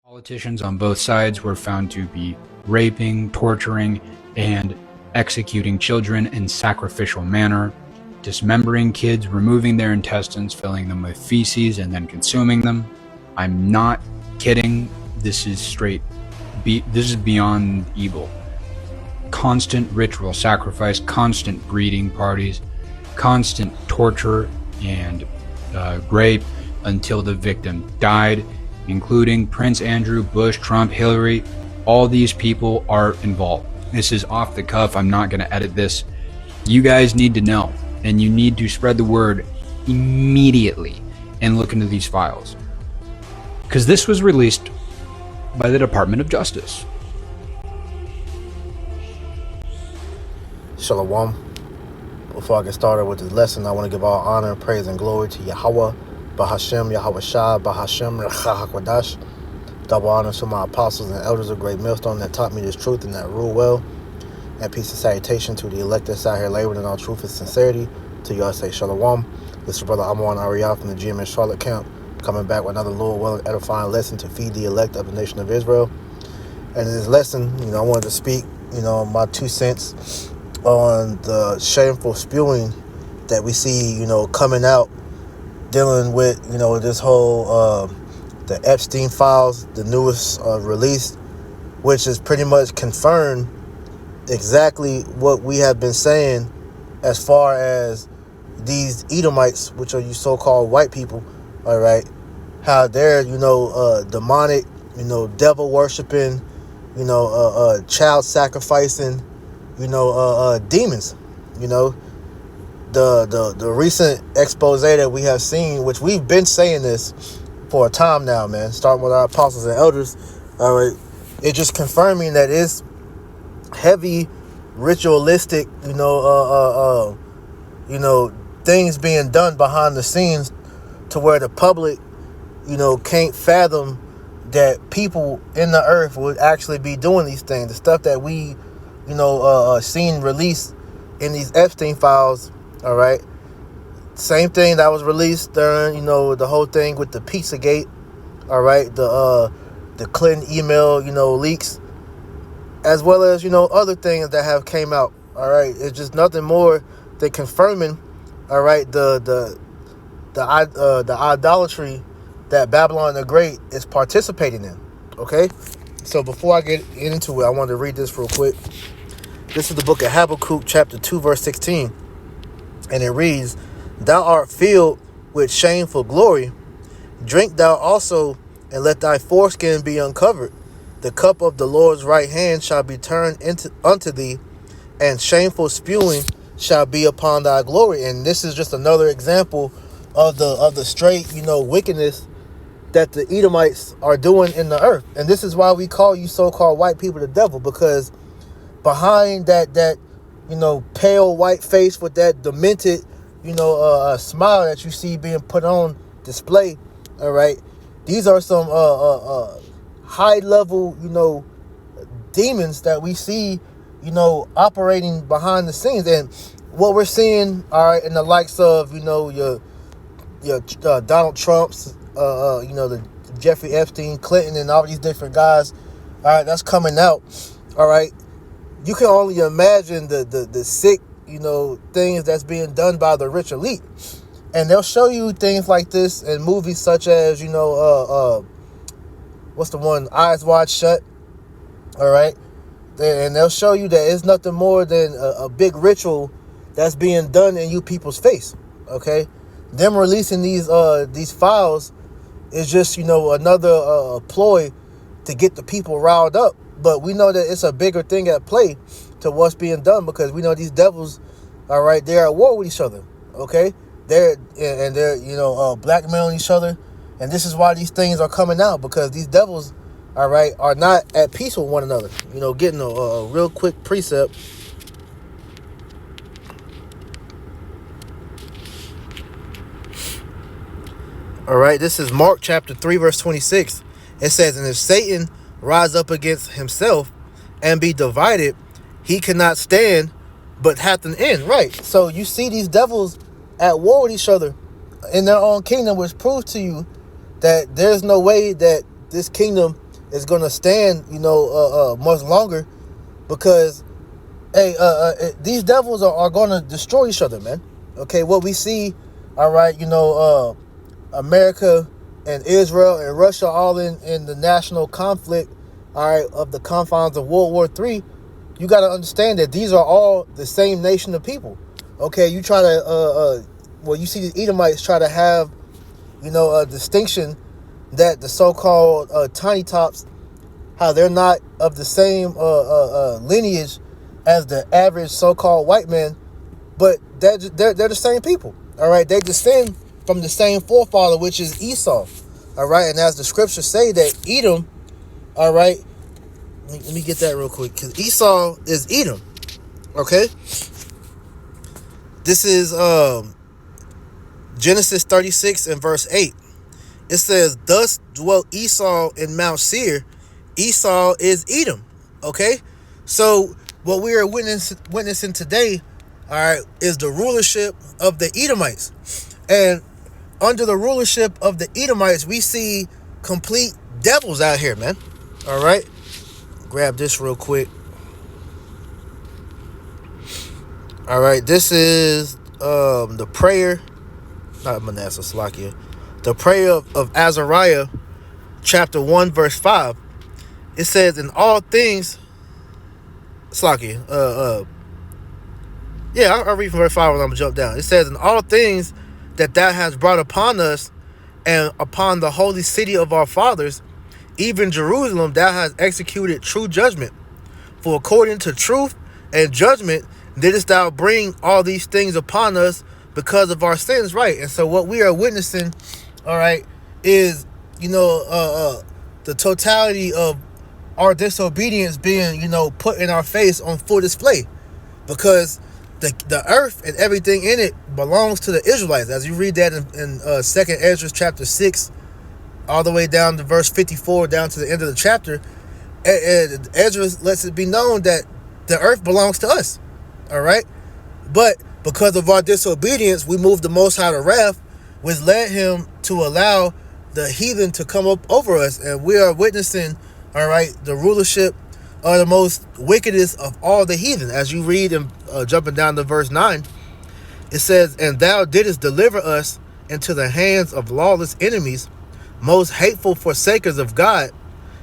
Politicians on both sides were found to be raping, torturing, and executing children in sacrificial manner, dismembering kids, removing their intestines, filling them with feces, and then consuming them. I'm not kidding. This is this is beyond evil. Constant ritual sacrifice, constant breeding parties, constant torture and rape until the victim died, including Prince Andrew, Bush, Trump, Hillary. All these people are involved. This is off the cuff. I'm not going to edit this. You guys need to know, and you need to spread the word immediately and look into these files, because this was released by the Department of Justice. Shalom. Before I get started with this lesson, I want to give all honor, praise, and glory to Yahweh, Bahashem, Yahweh Shah, Bahashem, Rechah HaKodash. Double honor to my apostles and elders of Great Millstone that taught me this truth and that rule well. And peace and salutation to the elect that's out here laboring in all truth and sincerity. To y'all say Shalom. This is Brother Amon Ariyah from the GMS Charlotte camp, coming back with another Lord well edifying lesson to feed the elect of the nation of Israel. And in this lesson, I wanted to speak, my 2 cents on the shameful spewing that we see, coming out, dealing with, this whole, the EP-STEIN files, the newest release, which is pretty much confirmed exactly what we have been saying as far as these Edomites, which are you so-called white people, all right, how they're, demonic, devil worshiping, child sacrificing, demons. The recent expose that we have seen, which we've been saying this for a time now, man, starting with our apostles and elders, all right, it's just confirming that it's heavy ritualistic, things being done behind the scenes to where the public, can't fathom that people in the earth would actually be doing these things. The stuff that we, seen released in these EP-STEIN files, all right. Same thing that was released during, the whole thing with the Pizzagate, all right, the Clinton email, leaks, as well as, other things that have came out, all right. It's just nothing more than confirming, all right, the idolatry that Babylon the Great is participating in, okay? So before I get into it, I want to read this real quick. This is the book of Habakkuk, chapter 2, verse 16, and it reads, "Thou art filled with shameful glory. Drink thou also, and let thy foreskin be uncovered. The cup of the Lord's right hand shall be turned unto thee, and shameful spewing shall be upon thy glory." And this is just another example of the straight, wickedness that the Edomites are doing in the earth. And this is why we call you so-called white people the devil, because behind that pale white face with that demented, smile that you see being put on display, all right, these are some high level, demons that we see, operating behind the scenes. And what we're seeing, all right, in the likes of, your Donald Trump's, the Jeffrey Epstein, Clinton, and all these different guys, all right, that's coming out, all right. You can only imagine the sick, things that's being done by the rich elite. And they'll show you things like this in movies such as, what's the one, Eyes Wide Shut, all right? And they'll show you that it's nothing more than a big ritual that's being done in you people's face, okay? Them releasing these files is just, another ploy to get the people riled up. But we know that it's a bigger thing at play to what's being done, because we know these devils, all right, they're at war with each other, okay? They're blackmailing each other. And this is why these things are coming out, because these devils, all right, are not at peace with one another. Getting a real quick precept. All right, this is Mark chapter 3, verse 26. It says, "And if Satan rise up against himself and be divided, he cannot stand, but hath an end." Right. So you see these devils at war with each other in their own kingdom, which proves to you that there's no way that this kingdom is going to stand, much longer, because hey, these devils are going to destroy each other, man. Okay, what we see, all right, America and Israel and Russia all in the national conflict, all right, of the confines of World War III. You got to understand that these are all the same nation of people. Okay, you try to, you see the Edomites try to have, a distinction that the so-called tiny tops, how they're not of the same lineage as the average so-called white man, but they're the same people. All right, they descend from the same forefather, which is Esau. All right, and as the scriptures say that Edom, all right, let me get that real quick, because Esau is Edom. Okay, this is Genesis 36 and verse 8. It says, "Thus dwelt Esau in Mount Seir." Esau is Edom. Okay, so what we are witnessing today, all right, is the rulership of the Edomites. And under the rulership of the Edomites, we see complete devils out here, man. All right, grab this real quick. All right, this is the prayer, not Manasseh, Slakia. The prayer of Azariah, chapter 1, verse 5. It says, "In all things," Slakia, I'll read from verse 5 and I'm going to jump down. It says, "In all things that thou hast brought upon us and upon the holy city of our fathers, even Jerusalem, thou hast executed true judgment. For according to truth and judgment didst thou bring all these things upon us because of our sins." Right. And so what we are witnessing, all right, is, the totality of our disobedience being, put in our face on full display, because the earth and everything in it belongs to the Israelites. As you read that in 2nd Ezra chapter 6, all the way down to verse 54, down to the end of the chapter, Ezra lets it be known that the earth belongs to us. All right. But because of our disobedience, we moved the Most High to wrath, which led him to allow the heathen to come up over us. And we are witnessing, all right, the rulership of the most wickedest of all the heathen. As you read and jumping down to verse 9, it says, "And thou didst deliver us into the hands of lawless enemies, most hateful forsakers of God,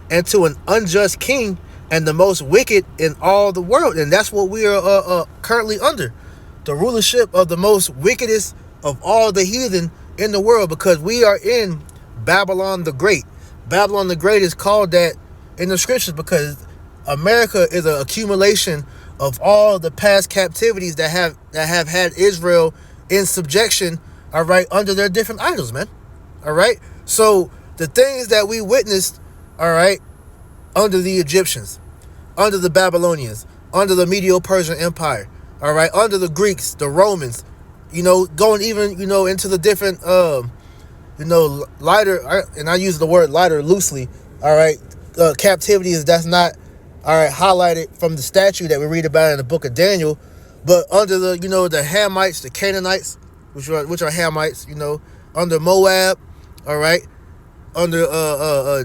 and to an unjust king, and the most wicked in all the world." And that's what we are currently under, the rulership of the most wickedest of all the heathen in the world, because we are in Babylon the Great. Babylon the Great is called that in the scriptures because America is an accumulation of all the past captivities that have had Israel in subjection, all right, under their different idols, man. All right. So the things that we witnessed, all right, under the Egyptians, under the Babylonians, under the Medo-Persian Empire, all right, under the Greeks, the Romans, going even, into the different, lighter, and I use the word lighter loosely, all right, captivities that's not, all right, highlighted from the statue that we read about in the book of Daniel, but under the, the Hamites, the Canaanites, which are Hamites, under Moab, all right, under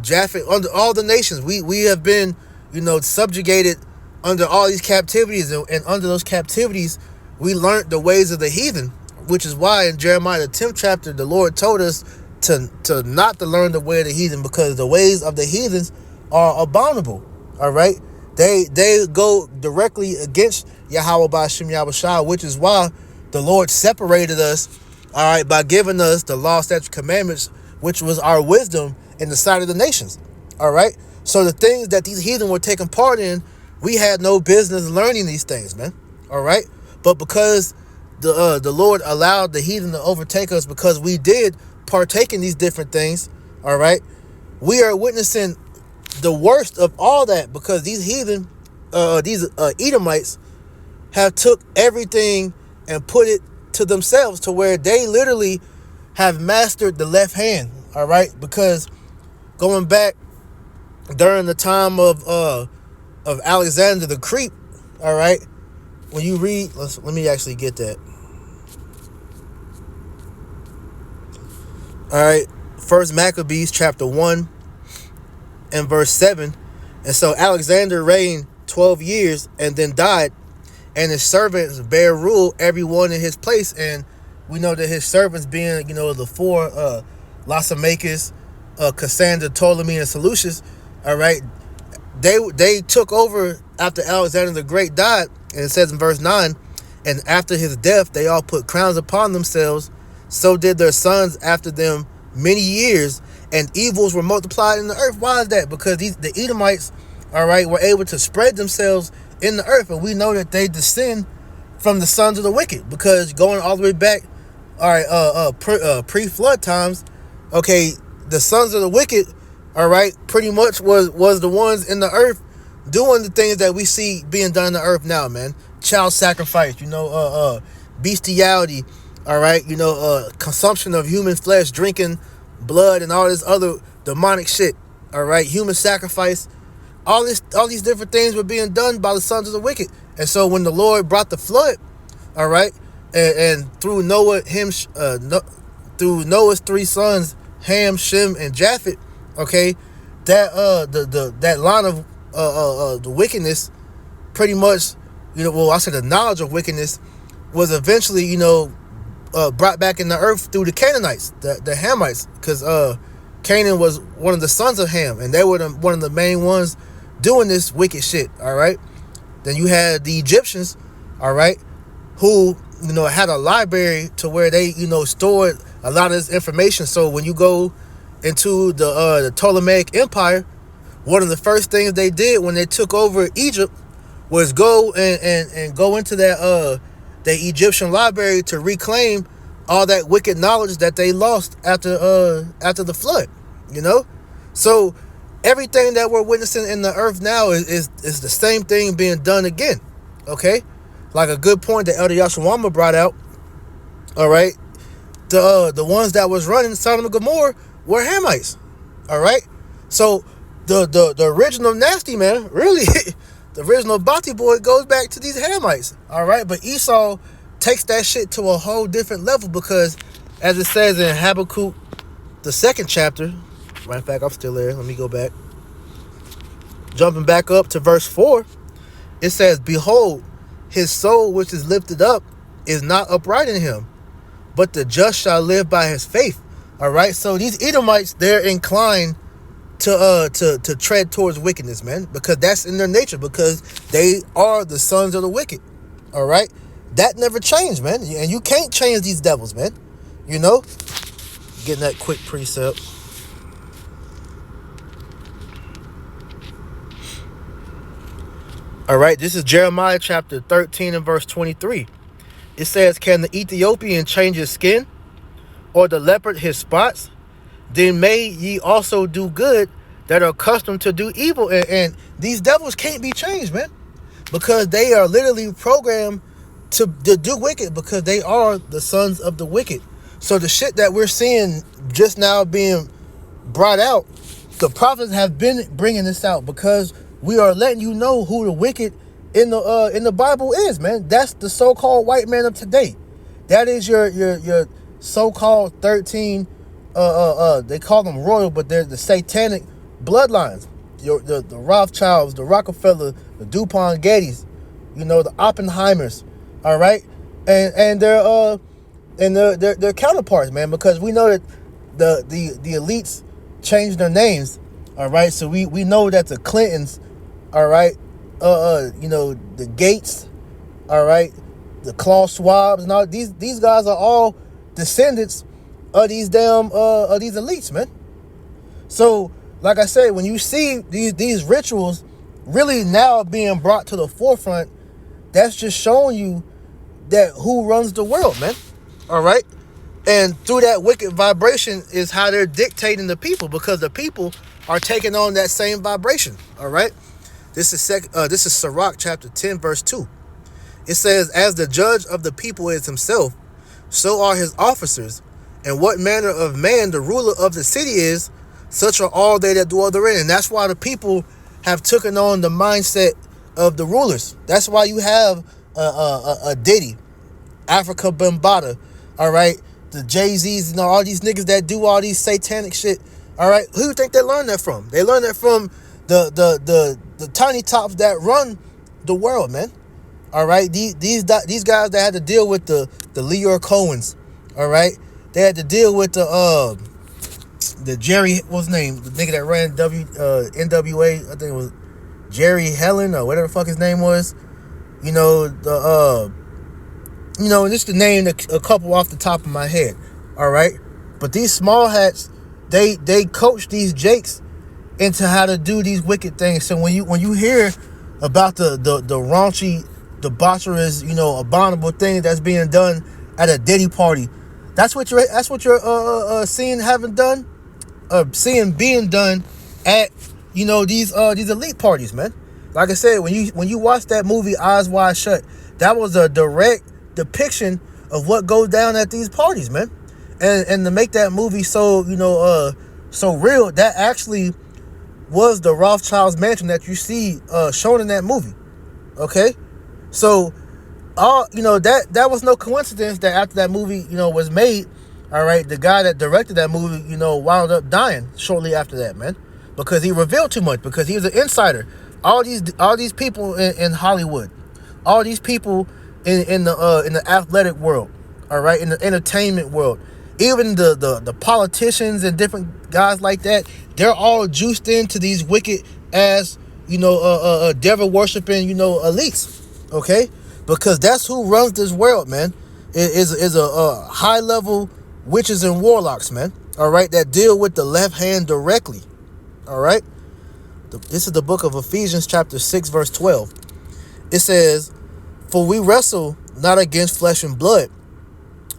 Japhet, under all the nations, we have been, subjugated under all these captivities, and under those captivities, we learned the ways of the heathen, which is why in Jeremiah the 10th chapter, the Lord told us to not to learn the way of the heathen, because the ways of the heathens are abominable. All right, they go directly against Yahweh Ba'ashem Yahushua, which is why the Lord separated us, all right, by giving us the law, statutes, commandments, which was our wisdom in the sight of the nations. All right, so the things that these heathen were taking part in, we had no business learning these things, man. All right, but because the Lord allowed the heathen to overtake us, because we did partake in these different things, all right, we are witnessing the worst of all that, because these heathen, these Edomites, have took everything and put it to themselves, to where they literally have mastered the left hand. All right, because going back during the time of Alexander the Great, all right, when you read, let me actually get that. All right, First Maccabees chapter 1, in verse 7. And so Alexander reigned 12 years and then died, and his servants bare rule, every one in his place. And we know that his servants being, the four Lysimachus, Cassander, Ptolemy, and Seleucus, all right, they took over after Alexander the Great died. And it says in verse 9, and after his death, they all put crowns upon themselves. So did their sons after them many years, and evils were multiplied in the earth. Why is that? Because the Edomites, all right, were able to spread themselves in the earth. And we know that they descend from the sons of the wicked, because going all the way back, all right, pre-flood times, okay, the sons of the wicked, all right, pretty much was the ones in the earth doing the things that we see being done in the earth now, man. Child sacrifice, bestiality, all right, consumption of human flesh, drinking blood, and all this other demonic shit, all right, human sacrifice, all these different things were being done by the sons of the wicked. And so when the Lord brought the flood, all right, and through through Noah's three sons, Ham, Shem, and Japheth, okay, that line of the wickedness, pretty much, I said the knowledge of wickedness was eventually, brought back in the earth through the Canaanites, the Hamites, because Canaan was one of the sons of Ham, and they were one of the main ones doing this wicked shit, all right? Then you had the Egyptians, all right, who, had a library to where they, stored a lot of this information. So when you go into the Ptolemaic Empire, one of the first things they did when they took over Egypt was go and go into that the Egyptian library to reclaim all that wicked knowledge that they lost after the flood. So everything that we're witnessing in the earth now is the same thing being done again. Okay, like a good point that Elder Yashawama brought out. All right, the ones that was running Sodom and Gomorrah were Hamites. All right, so the original nasty man, really, the original Bati boy goes back to these Hamites. All right, but Esau takes that shit to a whole different level, because as it says in Habakkuk, the 2nd chapter, matter of fact, I'm still there. Let me go back. Jumping back up to verse 4, it says, behold, his soul which is lifted up is not upright in him, but the just shall live by his faith. All right, so these Edomites, they're inclined to tread towards wickedness, man, because that's in their nature, because they are the sons of the wicked. All right, that never changed, man, and you can't change these devils, man. Getting that quick precept. All right, this is Jeremiah chapter 13 and verse 23. It says, can the Ethiopian change his skin, or the leopard his spots? Then may ye also do good that are accustomed to do evil. And these devils can't be changed, man, because they are literally programmed to do wicked, because they are the sons of the wicked. So the shit that we're seeing just now being brought out, the prophets have been bringing this out, because we are letting you know who the wicked in the Bible is, man. That's the so-called white man of today. That is your so-called 13 they call them royal, but they're the satanic bloodlines. The Rothschilds, the Rockefeller, the DuPont Gettys, the Oppenheimers, all right, and their counterparts, man, because we know that the elites changed their names, all right. So we know that the Clintons, all right, the Gates, all right, the Klaus Schwabs, and all these guys are all descendants of these damn these elites, man. So, like I said, when you see these rituals really now being brought to the forefront, that's just showing you that who runs the world, man. All right, and through that wicked vibration is how they're dictating the people, because the people are taking on that same vibration. All right, this is Sirach chapter 10 verse 2. It says, as the judge of the people is himself, so are his officers. And what manner of man the ruler of the city is, such are all they that dwell therein. And that's why the people have taken on the mindset of the rulers. That's why you have a Diddy, Africa Bambaataa, all right, the Jay-Z's, all these niggas that do all these satanic shit, All right, who do you think they learned that from? They learned that from the tiny tops that run the world, man. All right, these guys that had to deal with the Leor Cohens. All right, they had to deal with the Jerry, what's his name? The nigga that ran NWA. I think it was Jerry Helen or whatever the fuck his name was. You know, just to name a couple off the top of my head. All right, but these small hats, they coach these jakes into how to do these wicked things. So when you hear about the raunchy, debaucherous, abominable thing that's being done at a Diddy party, that's what you're seeing being done at these elite parties, man. Like I said, when you watch that movie Eyes Wide Shut, that was a direct depiction of what goes down at these parties, man. And to make that movie so real, that actually was the Rothschild's mansion that you see shown in that movie. Okay, so that was no coincidence that after that movie was made, all right, the guy that directed that movie wound up dying shortly after that, man, because he revealed too much, because he was an insider. All these people in Hollywood, all these people in the athletic world, all right, in the entertainment world, even the politicians and different guys like that, they're all juiced into these wicked ass devil worshiping elites. Okay, because that's who runs this world, man. It is a high level witches and warlocks, man. All right, that deal with the left hand directly. All right, this is the book of Ephesians chapter 6 verse 12. It says, "For we wrestle not against flesh and blood,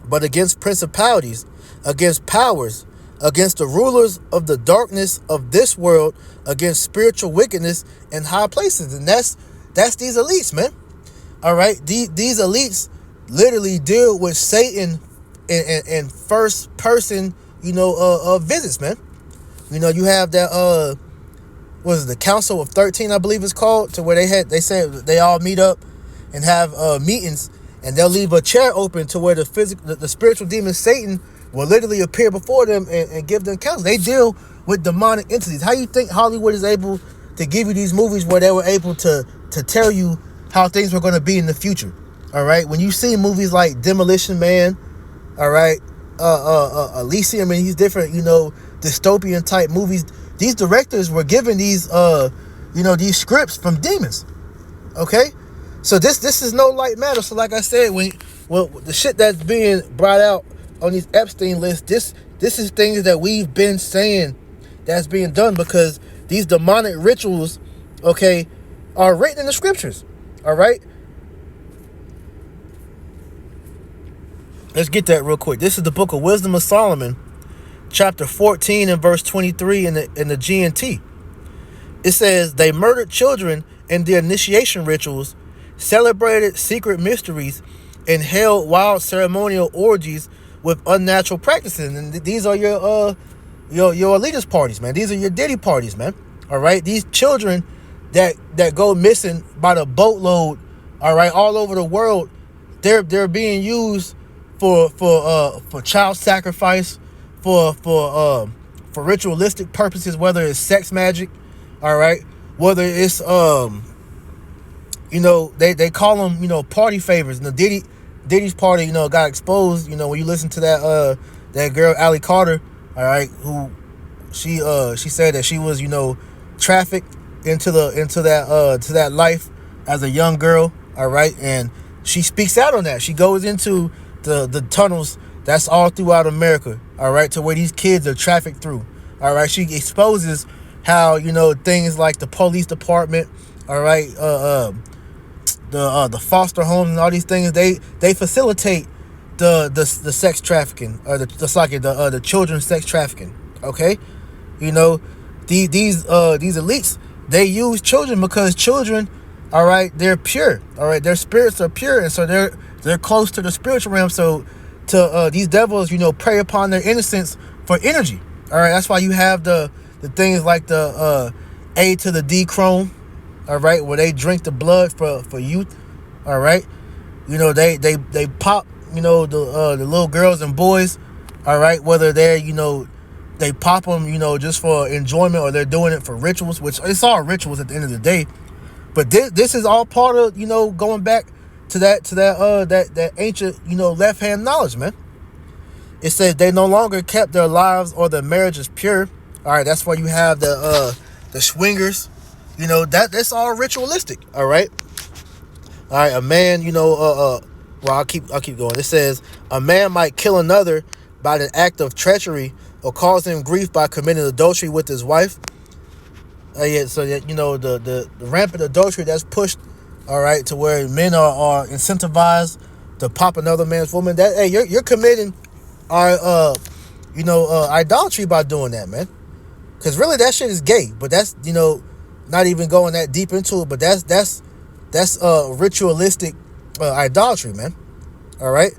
but against principalities, against powers, against the rulers of the darkness of this world, against spiritual wickedness in high places." And that's these elites, man. All right, these elites literally deal with Satan in first person, visits, man. You have that the Council of 13, I believe it's called, to where they said they all meet up and have meetings, and they'll leave a chair open to where the spiritual demon Satan will literally appear before them and give them counsel. They deal with demonic entities. How you think Hollywood is able to give you these movies where they were able to tell you how things were going to be in the future? All right, when you see movies like Demolition Man, all right, Elysium, and these different dystopian type movies, these directors were given these these scripts from demons. Okay, so this is no light matter. So like I said, when the shit that's being brought out on these Epstein lists, this is things that we've been saying that's being done, because these demonic rituals, okay, are written in the scriptures. All right, let's get that real quick. This is the book of Wisdom of Solomon, chapter 14 and verse 23 in the GNT. It says, "They murdered children in the initiation rituals, celebrated secret mysteries, and held wild ceremonial orgies with unnatural practices." And these are your elitist parties, man. These are your Diddy parties, man. All right, these children that go missing by the boatload, all right, all over the world, they're being used for child sacrifice, for ritualistic purposes, whether it's sex magic, all right, whether it's they call them party favors. And the Diddy's party got exposed when you listen to that girl Allie Carter, all right, who she said that she was trafficked into that life as a young girl, all right, and she speaks out on that. She goes into the tunnels that's all throughout America, all right, to where these kids are trafficked through, all right. She exposes how things like the police department, all right, the foster homes and all these things, they facilitate the sex trafficking, or the children's sex trafficking. Okay, these elites, they use children because children, all right, they're pure, all right, their spirits are pure, and so they're close to the spiritual realm. So these devils prey upon their innocence for energy. All right, that's why you have the things like the A to the D chrome, all right, where they drink the blood for youth. All right, they pop the little girls and boys, all right, whether they're they pop them, just for enjoyment, or they're doing it for rituals, which it's all rituals at the end of the day. But this is all part of, going back to that ancient, left hand knowledge, man. It says they no longer kept their lives or their marriages pure. All right, that's why you have the swingers. That's all ritualistic. All right. A man, well, I'll keep going. It says a man might kill another by an act of treachery or cause him grief by committing adultery with his wife. So that the rampant adultery that's pushed, all right, to where men are incentivized to pop another man's woman. That you're committing idolatry by doing that, man. Because really that shit is gay. But that's not even going that deep into it. But that's ritualistic idolatry, man. All right.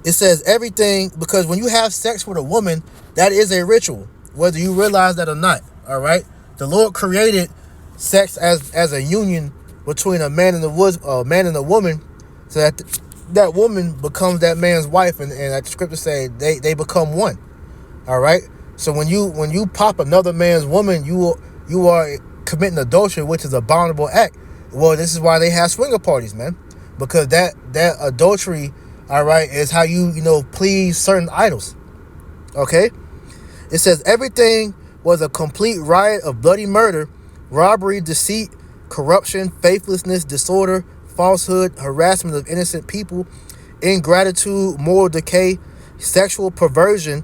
It says everything, because when you have sex with a woman, that is a ritual, whether you realize that or not. All right. The Lord created sex as a union between a man and a woman, so that woman becomes that man's wife, and like the scripture say, they become one. All right. So when you pop another man's woman, you are committing adultery, which is an abominable act. Well, this is why they have swinger parties, man, because that adultery, all right, is how you please certain idols. Okay. It says everything was a complete riot of bloody murder, robbery, deceit, corruption, faithlessness, disorder, falsehood, harassment of innocent people, ingratitude, moral decay, sexual perversion,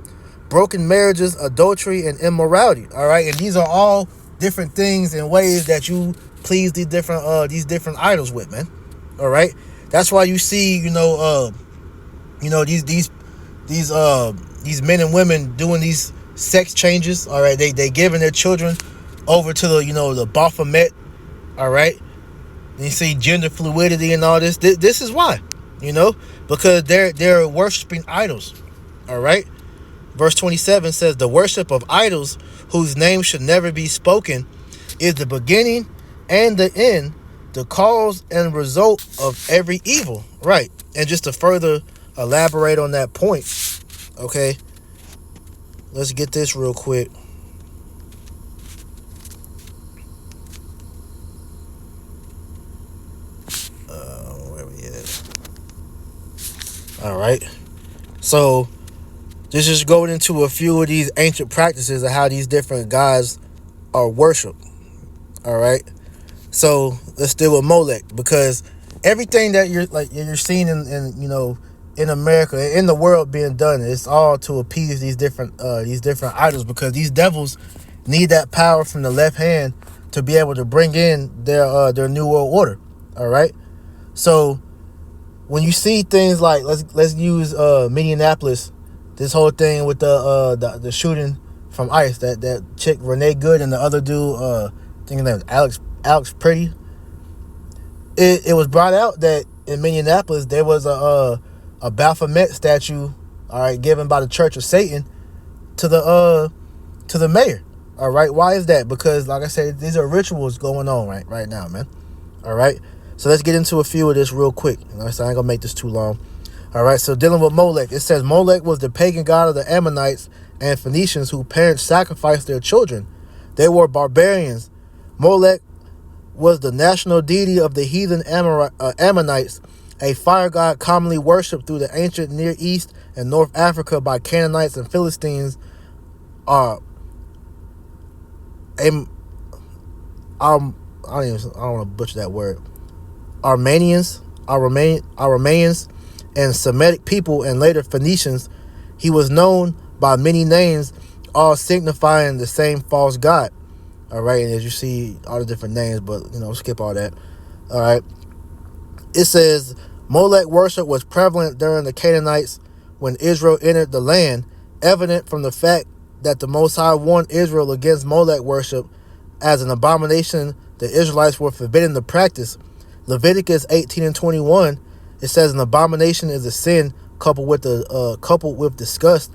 broken marriages, adultery, and immorality. All right, and these are all different things and ways that you please these different idols with, man. All right, that's why you see these men and women doing these sex changes. All right, they giving their children over to the Baphomet. All right, and you see gender fluidity and all this. This is why, because they're worshiping idols. All right, verse 27 says the worship of idols whose name should never be spoken is the beginning and the end, the cause and result of every evil. Right, and just to further elaborate on that point, okay, let's get this real quick. Where we at? All right. So this is going into a few of these ancient practices of how these different gods are worshipped. All right. So let's deal with Molech, because everything that you're seeing in America, in the world being done, it's all to appease these different idols, because these devils need that power from the left hand to be able to bring in their new world order. All right. So when you see things like let's use Minneapolis, this whole thing with the shooting from ICE, that chick Renee Good and the other dude, I think his name was Alex Pretty. It was brought out that in Minneapolis there was a Baphomet statue, all right, given by the Church of Satan to the mayor. All right, why is that? Because like I said, these are rituals going on right now, man. All right, so let's get into a few of this real quick. So I ain't gonna make this too long. All right, so dealing with Molech, it says Molech was the pagan god of the Ammonites and Phoenicians whose parents sacrificed their children. They were barbarians. Molech was the national deity of the heathen Ammonites, a fire god commonly worshipped through the ancient Near East and North Africa by Canaanites and Philistines. I don't want to butcher that word. Armenians, and Semitic people, and later Phoenicians. He was known by many names, all signifying the same false god. All right, and as you see, all the different names, but skip all that. All right, it says Molech worship was prevalent during the Canaanites when Israel entered the land, evident from the fact that the Most High warned Israel against Molech worship as an abomination the Israelites were forbidden to practice. Leviticus 18:21, it says an abomination is a sin coupled with disgust.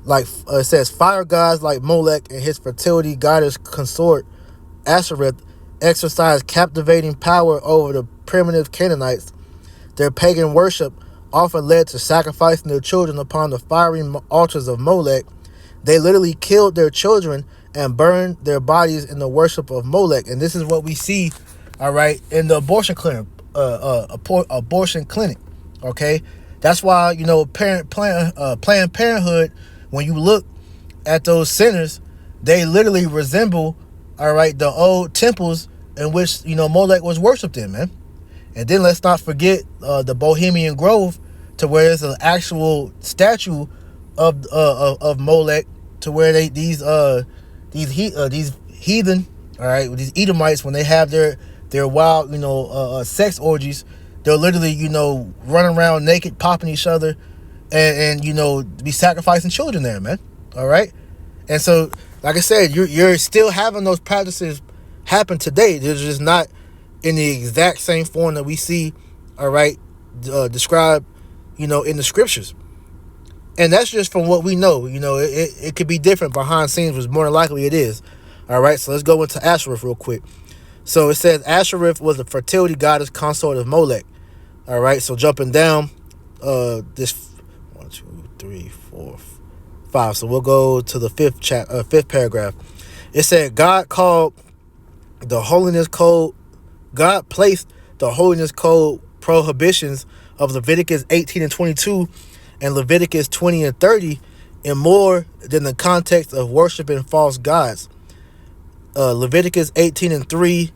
Like it says, fire gods like Molech and his fertility goddess consort Ashereth exercised captivating power over the primitive Canaanites. Their pagan worship often led to sacrificing their children upon the fiery altars of Molech. They literally killed their children and burned their bodies in the worship of Molech. And this is what we see, all right, in the abortion clinic, abortion clinic. Okay, that's why, you know, Planned Parenthood, when you look at those centers, they literally resemble, all right, the old temples in which, you know, Molech was worshipped in, man. And then let's not forget the Bohemian Grove, to where there's an actual statue of Molech, to where these heathen, all right, these Edomites, when they have their wild, you know, sex orgies, they'll literally, you know, run around naked, popping each other, and you know, be sacrificing children there, man. All right, and so, like I said, you're still having those practices happen today. They're just not in the exact same form that we see, all right, described, you know, in the scriptures. And that's just from what we know. You know, it could be different behind scenes, which more than likely it is. All right, so let's go into Ashereth real quick. So it says Ashereth was the fertility goddess consort of Molech. All right, so jumping down, this 1, 2, 3, 4, 5. So we'll go to the fifth paragraph. It said God placed the holiness code prohibitions of Leviticus 18 and 22 and Leviticus 20 and 30 in more than the context of worshiping false gods. Leviticus 18 and 3,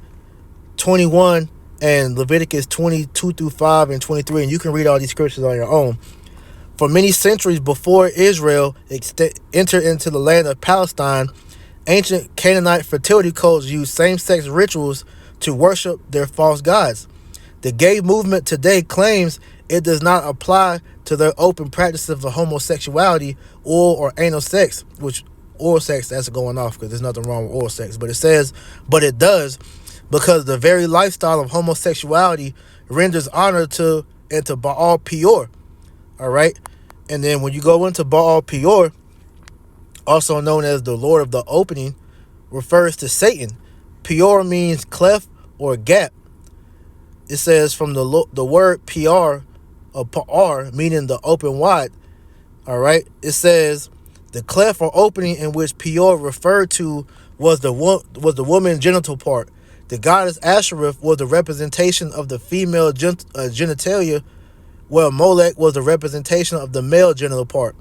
21, and Leviticus 22 through 5 and 23. And you can read all these scriptures on your own. For many centuries before Israel entered into the land of Palestine, ancient Canaanite fertility cults used same-sex rituals to worship their false gods. The gay movement today claims it does not apply to their open practices of homosexuality or anal sex, which oral sex, that's going off because there's nothing wrong with oral sex. But it says, but it does, because the very lifestyle of homosexuality renders honor to Baal Peor. All right. And then when you go into Baal Peor, also known as the Lord of the Opening, refers to Satan. Peor means cleft or gap. It says from the word PR, or Pa'ar, meaning the open wide. All right. It says the cleft or opening in which Peor referred to was the woman's genital part. The goddess Ashereth was the representation of the female genitalia, while Molech was the representation of the male genital part.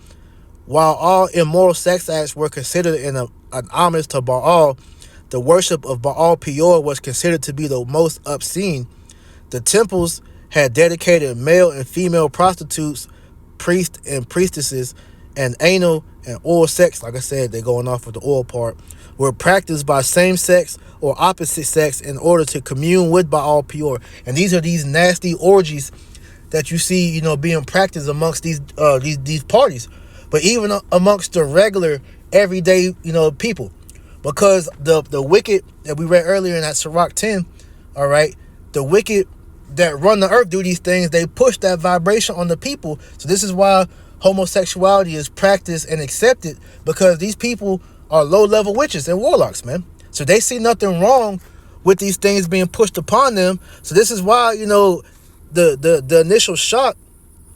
While all immoral sex acts were considered an homage to Baal, the worship of Baal Peor was considered to be the most obscene. The temples had dedicated male and female prostitutes, priests and priestesses, and anal and oral sex, like I said, they're going off with the oral part, were practiced by same-sex or opposite sex in order to commune with Baal Peor. And these are these nasty orgies that you see, you know, being practiced amongst these parties, but even amongst the regular, everyday, you know, people, because the wicked that we read earlier in that Sirach 10, all right, the wicked that run the earth do these things, they push that vibration on the people. So this is why homosexuality is practiced and accepted, because these people are low-level witches and warlocks, man. So they see nothing wrong with these things being pushed upon them. So this is why, you know, the initial shock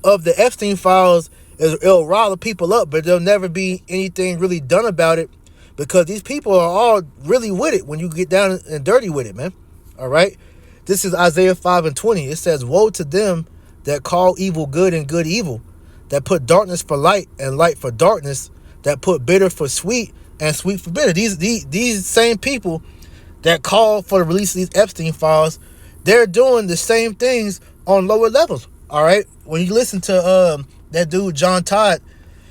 of the Epstein files is it'll rile people up, but there'll never be anything really done about it, because these people are all really with it when you get down and dirty with it, man. All right. This is Isaiah 5 and 20. It says, woe to them that call evil good and good evil, that put darkness for light and light for darkness, that put bitter for sweet and sweet for bitter. These same people that call for the release of these Epstein files, they're doing the same things on lower levels. All right. When you listen to that dude John Todd,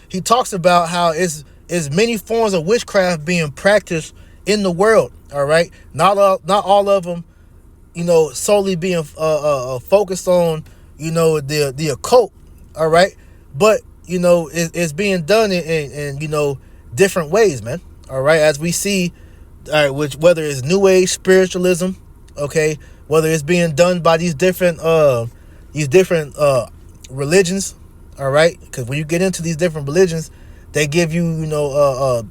he talks about how it's many forms of witchcraft being practiced in the world. All right. Not all of them, you know, solely being focused on, you know, the occult. All right. But, you know, it's being done in you know, different ways, man. All right. As we see, all right, which whether it's New Age spiritualism, okay, whether it's being done by these different religions. All right. Because when you get into these different religions, they give you, you know,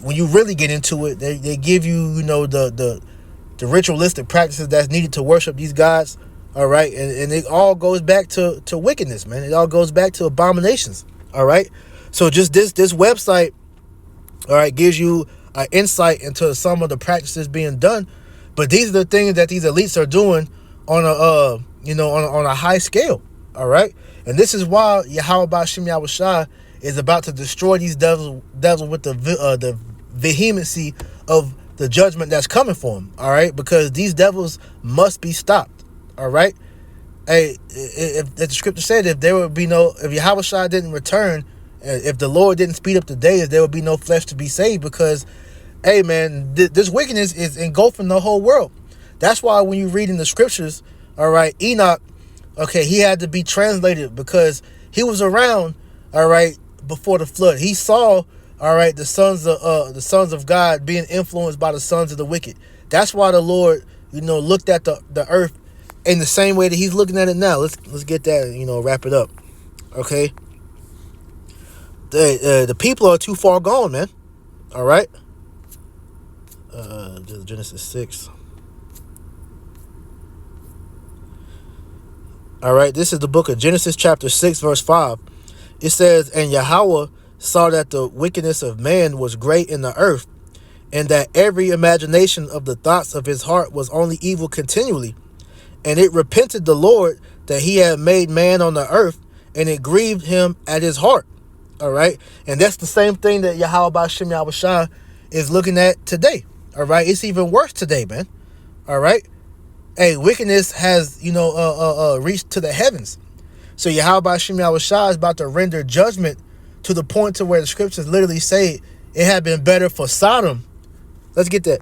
when you really get into it, they give you, you know, the ritualistic practices that's needed to worship these gods. All right. And it all goes back to wickedness, man. It all goes back to abominations. All right. So just this website All right, gives you an insight into some of the practices being done. But these are the things that these elites are doing on a on a high scale. All right, and this is why Yahweh Ba'Shem Yahushua is about to destroy these devils with the vehemency of the judgment that's coming for them. All right, because these devils must be stopped. All right. Hey, if the scripture said if Yahushua didn't return, if the Lord didn't speed up the days, there would be no flesh to be saved, because, hey, man, this wickedness is engulfing the whole world. That's why when you read in the scriptures, all right, Enoch, okay, he had to be translated because he was around, all right, before the flood. He saw, all right, the sons of God being influenced by the sons of the wicked. That's why the Lord, looked at the earth in the same way that he's looking at it now. Let's get that, wrap it up. Okay. The people are too far gone, man. All right. Genesis 6. All right. This is the book of Genesis chapter 6, verse 5. It says, and Yahweh saw that the wickedness of man was great in the earth, and that every imagination of the thoughts of his heart was only evil continually. And it repented the Lord that he had made man on the earth, and it grieved him at his heart. All right. And that's the same thing that Yahweh Ba'Shem Yahushua is looking at today. All right. It's even worse today, man. All right. Hey, wickedness has, reached to the heavens. So Yahweh Ba'Shem Yahushua is about to render judgment to the point to where the scriptures literally say it had been better for Sodom. Let's get that.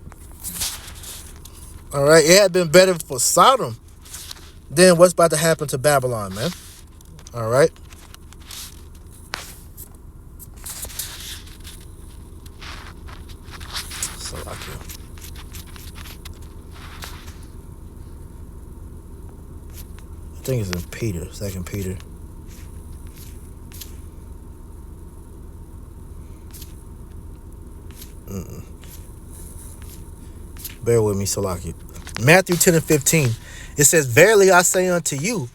All right. It had been better for Sodom than what's about to happen to Babylon, man. All right. I think it's in Peter, 2 Peter. Bear with me, Salaki. Matthew 10 and 15. It says, verily I say unto you,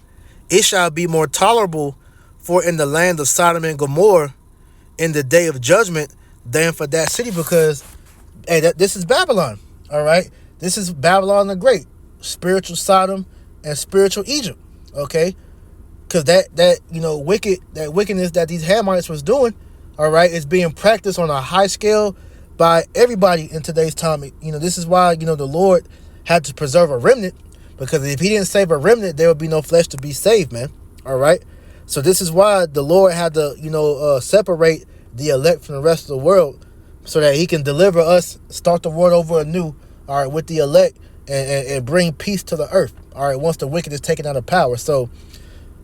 it shall be more tolerable for in the land of Sodom and Gomorrah in the day of judgment than for that city. Because, hey, this is Babylon. All right. This is Babylon the Great, spiritual Sodom and spiritual Egypt. Okay. Because that wickedness that these Hamites was doing, all right, is being practiced on a high scale by everybody in today's time. This is why, the Lord had to preserve a remnant, because if he didn't save a remnant, there would be no flesh to be saved, man. All right. So this is why the Lord had to, separate the elect from the rest of the world, so that he can deliver us, start the world over anew, all right, with the elect, and bring peace to the earth. All right. Once the wicked is taken out of power. So,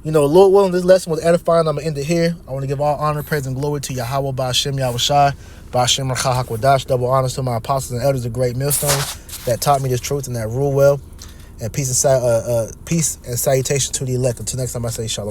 Lord willing, this lesson was edifying. I'm going to end it here. I want to give all honor, praise, and glory to Yahweh Ba'Shem Yahushua, Ba'Shem Rakha HaKodash. Double honors to my apostles and elders of great millstones that taught me this truth and that rule well. And peace and salutation to the elect. Until next time, I say shalom.